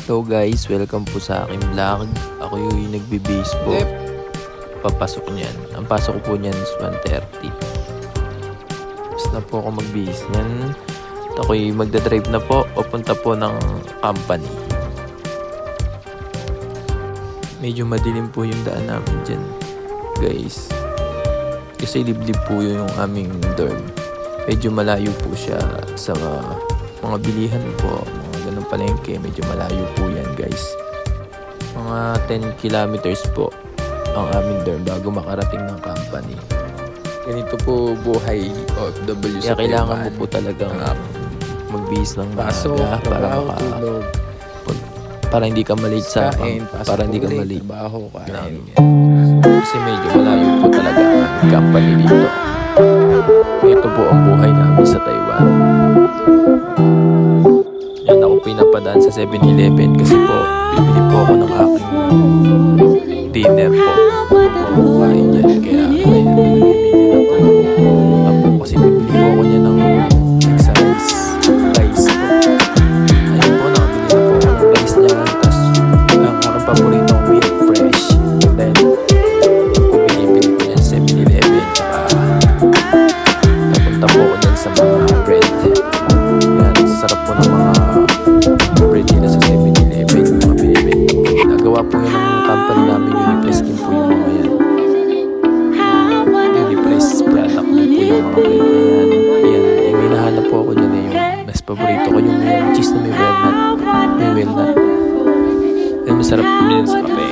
Hello guys, welcome po sa aking vlog. Ako yung nagbe-base po. Papasok niyan. Ang pasok ko po niyan is 1:30. Tapos na po ako mag-base niyan. At ako yung magdadrive na po o punta po ng company. Medyo madilim po yung daan namin dyan guys. Kasi liblib po yung aming dorm. Medyo malayo po siya sa mga bilihan po. Ganun palengke, medyo malayo po yan guys. Mga 10 kilometers po ang aming dorm bago makarating ng company. Ganito po buhay OFW Kaya sa kailangan mo Taiwan. po talagang magbihis ng Pasok, maaga trabaho, tulog. para hindi ka malate sa Kain, pasok para hindi ka ulit, malate. trabaho, kain. Kasi medyo malayo po talaga ang aming company dito. Ito po ang buhay namin sa Taiwan. Yan ako pinapadaan sa 7-Eleven kasi po bibili po ako ng aking dinner po. Ako po ang kumain yan. Kaya ayun, namimili na po. Apo kasi bibili po ako niya ng extra rice po. Ayun po, nakabili na po ako ng rice niya. Tapos ang aking paboritong milk fresh. And then binibili ko niyan sa 7-Eleven. Tsaka napunta po ako niyan sa mga bread. Yan, sarap po ng mga bread nila sa 7-Eleven. Mga binibenta po. Nagawa po yun ng company namin. Unipress din po yung mga yan. Unipress product din po yung mga bread na yan. Yan, yung hinahanap po ako dyan yung mas paborito ko yung cheese na may walnut. May walnut. Yan, masarap po yun sa kape.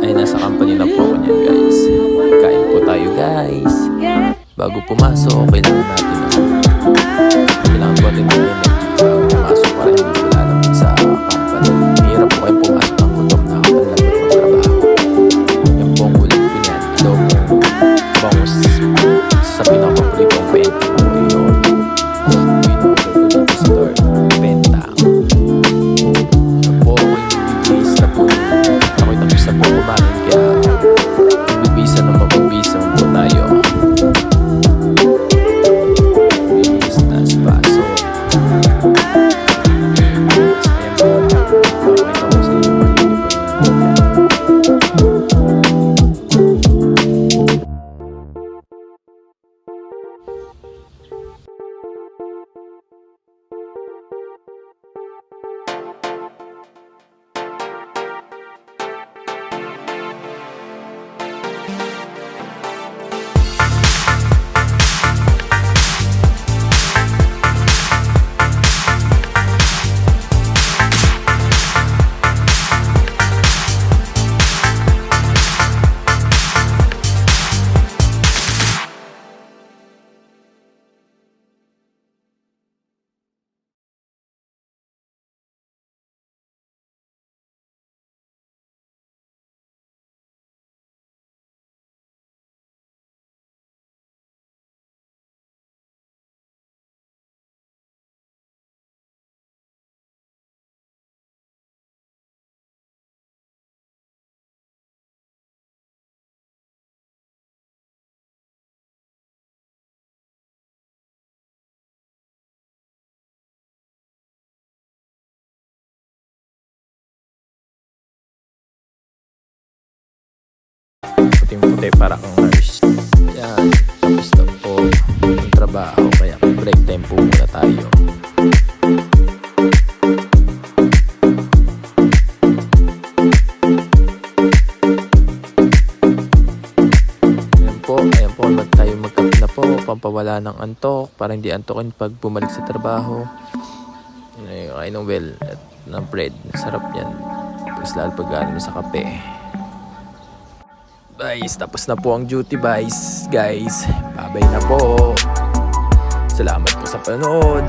Ay, nasa company na po ako niyan guys. Kain po tayo guys. Bago pumasok, kailangan natin kailangan po natin ng energy bago pumasok para hindi wala naman sa company. Mahirap po kayong pumasok ng gutom na kapalagot magtrabaho. Yung pong ulit po niyan, adobo, bangus, sa pinakapaborito ang benta ko, in-order ko dito sa door, benta. Yan po, ako yung bibis na po ako yung tapos na po kumain, kaya bibisa na mapagbisa po tayo. Puting-puti para kang nurse. Yan, tapos na po yung trabaho. Kaya break time po muna tayo. Ayan po, tayo magkape na po. Pampawala ng antok para hindi antokin pag bumalik sa trabaho. Ay ng well at ng bread. Sarap yan. Tapos lalo pag mo sa kape. Guys, tapos na po ang duty guys. Bye-bye na po. Salamat po sa panood.